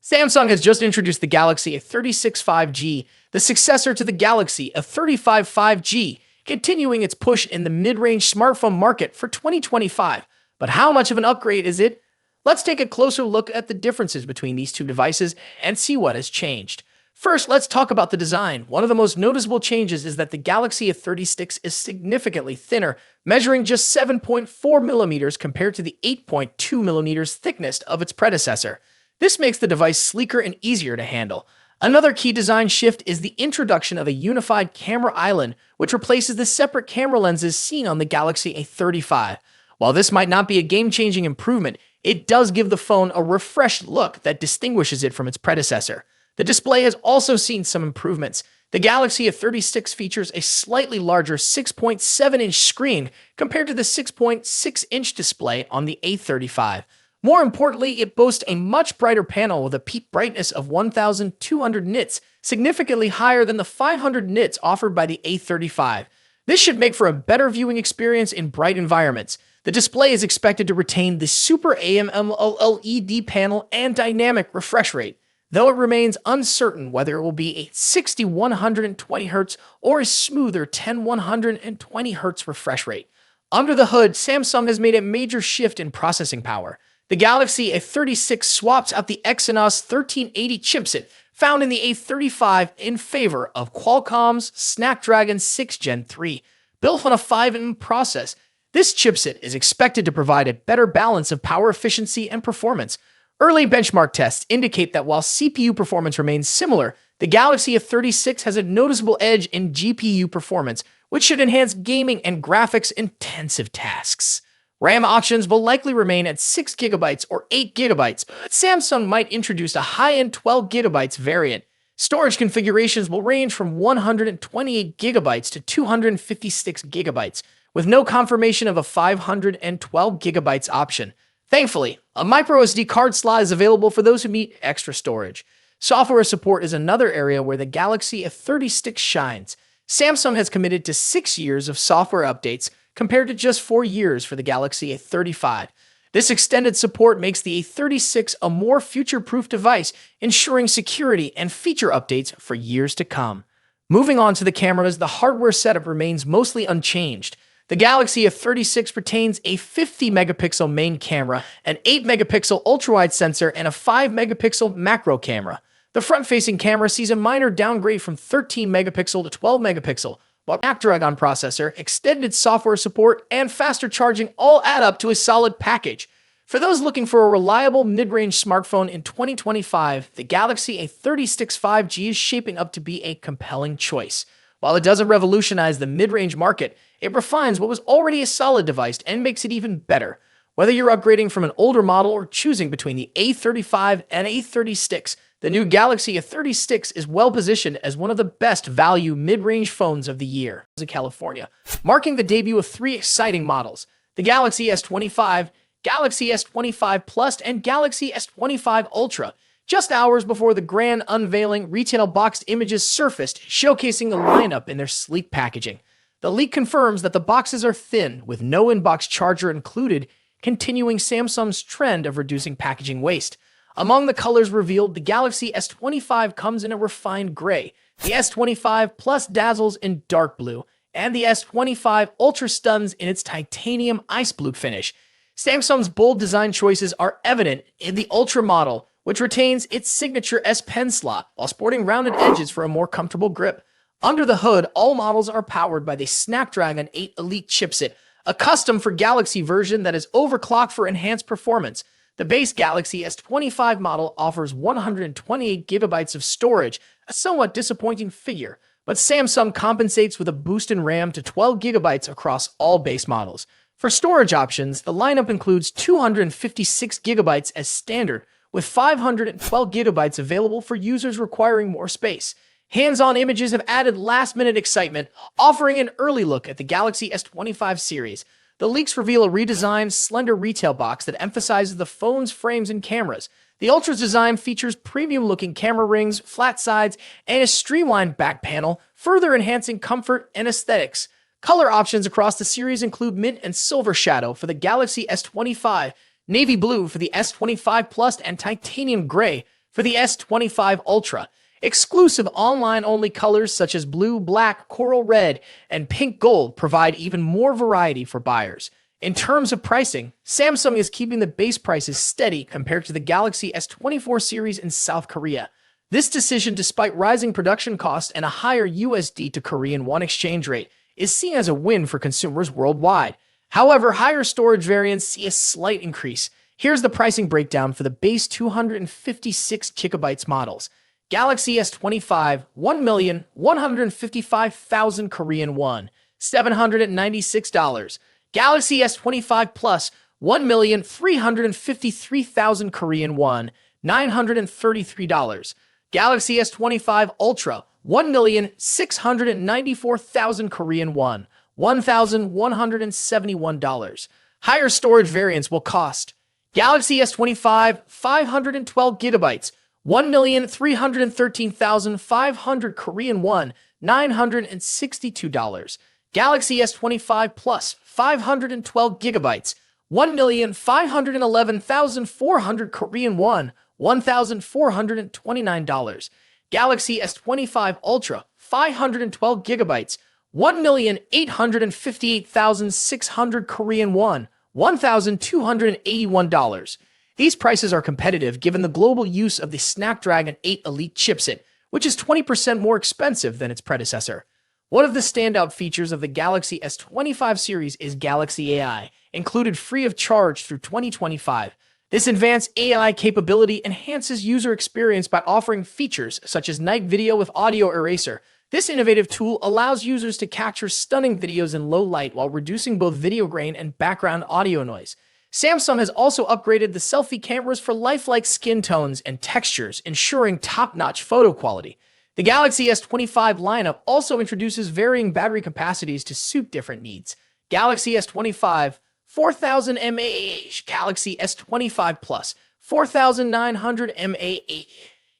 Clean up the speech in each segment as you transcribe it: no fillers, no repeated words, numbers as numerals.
Samsung has just introduced the Galaxy A36 5G, the successor to the Galaxy A35 5G, continuing its push in the mid-range smartphone market for 2025. But how much of an upgrade is it? Let's take a closer look at the differences between these two devices and see what has changed. First, let's talk about the design. One of the most noticeable changes is that the Galaxy A36 is significantly thinner, measuring just 7.4 millimeters compared to the 8.2 millimeters thickness of its predecessor. This makes the device sleeker and easier to handle. Another key design shift is the introduction of a unified camera island, which replaces the separate camera lenses seen on the Galaxy A35. While this might not be a game-changing improvement, it does give the phone a refreshed look that distinguishes it from its predecessor. The display has also seen some improvements. The Galaxy A36 features a slightly larger 6.7-inch screen compared to the 6.6-inch display on the A35. More importantly, it boasts a much brighter panel with a peak brightness of 1,200 nits, significantly higher than the 500 nits offered by the A35. This should make for a better viewing experience in bright environments. The display is expected to retain the Super AMOLED panel and dynamic refresh rate, though it remains uncertain whether it will be a 60-120Hz or a smoother 10-120Hz refresh rate. Under the hood, Samsung has made a major shift in processing power. The Galaxy A36 swaps out the Exynos 1380 chipset found in the A35 in favor of Qualcomm's Snapdragon 6 Gen 3. Built on a 5nm process, this chipset is expected to provide a better balance of power efficiency and performance. Early benchmark tests indicate that while CPU performance remains similar, the Galaxy A36 has a noticeable edge in GPU performance, which should enhance gaming and graphics-intensive tasks. RAM options will likely remain at 6GB or 8GB, but Samsung might introduce a high-end 12GB variant. Storage configurations will range from 128GB to 256GB, with no confirmation of a 512GB option. Thankfully, a microSD card slot is available for those who need extra storage. Software support is another area where the Galaxy A36 shines. Samsung has committed to 6 years of software updates, compared to just 4 years for the Galaxy A35. This extended support makes the A36 a more future-proof device, ensuring security and feature updates for years to come. Moving on to the cameras, the hardware setup remains mostly unchanged. The Galaxy A36 retains a 50-megapixel main camera, an 8-megapixel ultra-wide sensor, and a 5-megapixel macro camera. The front-facing camera sees a minor downgrade from 13-megapixel to 12-megapixel, while Snapdragon processor, extended software support, and faster charging all add up to a solid package. For those looking for a reliable mid-range smartphone in 2025, the Galaxy A36 5G is shaping up to be a compelling choice. While it doesn't revolutionize the mid-range market, it refines what was already a solid device and makes it even better. Whether you're upgrading from an older model or choosing between the A35 and A36, the new Galaxy A36 is well-positioned as one of the best value mid-range phones of the year in California, marking the debut of 3 exciting models: the Galaxy S25, Galaxy S25 Plus, and Galaxy S25 Ultra. Just hours before the grand unveiling, retail boxed images surfaced, showcasing the lineup in their sleek packaging. The leak confirms that the boxes are thin, with no in-box charger included, continuing Samsung's trend of reducing packaging waste. Among the colors revealed, the Galaxy S25 comes in a refined gray, the S25 Plus dazzles in dark blue, and the S25 Ultra stuns in its titanium ice blue finish. Samsung's bold design choices are evident in the Ultra model, which retains its signature S Pen slot while sporting rounded edges for a more comfortable grip. Under the hood, all models are powered by the Snapdragon 8 Elite chipset, a custom for Galaxy version that is overclocked for enhanced performance. The base Galaxy S25 model offers 128GB of storage, a somewhat disappointing figure, but Samsung compensates with a boost in RAM to 12GB across all base models. For storage options, the lineup includes 256GB as standard, with 512GB available for users requiring more space. Hands-on images have added last-minute excitement, offering an early look at the Galaxy S25 series. The leaks reveal a redesigned, slender retail box that emphasizes the phone's frames and cameras. The Ultra's design features premium-looking camera rings, flat sides, and a streamlined back panel, further enhancing comfort and aesthetics. Color options across the series include mint and silver shadow for the Galaxy S25, navy blue for the S25 Plus, and titanium gray For the S25 Ultra, exclusive online-only colors such as blue, black, coral red, and pink gold provide even more variety for buyers. In terms of pricing, Samsung is keeping the base prices steady compared to the Galaxy S24 series in South Korea. This decision, despite rising production costs and a higher USD to Korean won exchange rate, is seen as a win for consumers worldwide. However, higher storage variants see a slight increase. Here's the pricing breakdown for the base 256GB models. Galaxy S25, 1,155,000 Korean won, $796. Galaxy S25 Plus, 1,353,000 Korean won, $933. Galaxy S25 Ultra, 1,694,000 Korean won, $1,171. Higher storage variants will cost Galaxy S25 512GB, 1,313,500 Korean won, $962. Galaxy S25 Plus 512GB, 1,511,400 Korean won, $1,429. Galaxy S25 Ultra 512GB, 1,858,600 Korean won, $1,281. These prices are competitive given the global use of the Snapdragon 8 Elite chipset, which is 20% more expensive than its predecessor. One of the standout features of the Galaxy S25 series is Galaxy AI, included free of charge through 2025. This advanced AI capability enhances user experience by offering features such as night video with audio eraser. This innovative tool allows users to capture stunning videos in low light while reducing both video grain and background audio noise. Samsung has also upgraded the selfie cameras for lifelike skin tones and textures, ensuring top-notch photo quality. The Galaxy S25 lineup also introduces varying battery capacities to suit different needs. Galaxy S25, 4,000 mAh, Galaxy S25 Plus, 4,900 mAh,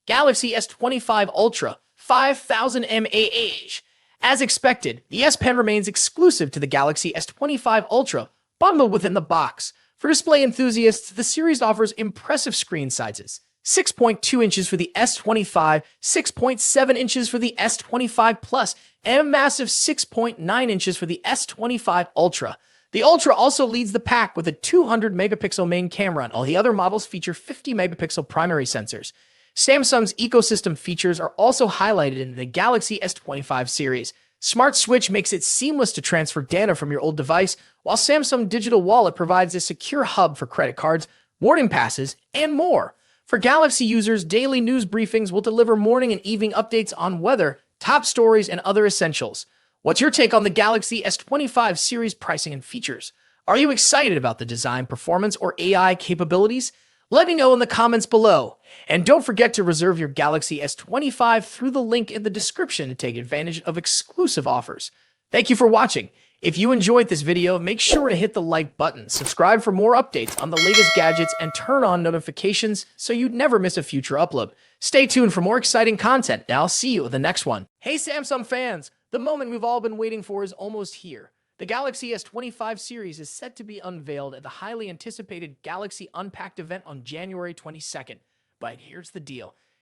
Galaxy S25 Ultra, 5,000 mAh. As expected, the S Pen remains exclusive to the Galaxy S25 Ultra, bundled within the box. For display enthusiasts, the series offers impressive screen sizes. 6.2 inches for the S25, 6.7 inches for the S25 Plus, and a massive 6.9 inches for the S25 Ultra. The Ultra also leads the pack with a 200-megapixel main camera, and all the other models feature 50-megapixel primary sensors. Samsung's ecosystem features are also highlighted in the Galaxy S25 series. Smart Switch makes it seamless to transfer data from your old device, while Samsung Digital Wallet provides a secure hub for credit cards, boarding passes, and more. For Galaxy users, daily news briefings will deliver morning and evening updates on weather, top stories, and other essentials. What's your take on the Galaxy S25 series pricing and features? Are you excited about the design, performance, or AI capabilities? Let me know in the comments below. And don't forget to reserve your Galaxy S25 through the link in the description to take advantage of exclusive offers. Thank you for watching. If you enjoyed this video, make sure to hit the like button, subscribe for more updates on the latest gadgets, and turn on notifications so you'd never miss a future upload. Stay tuned for more exciting content, and I'll see you in the next one. Hey Samsung fans, the moment we've all been waiting for is almost here. The Galaxy S25 series is set to be unveiled at the highly anticipated Galaxy Unpacked event on January 22nd. But here's the deal.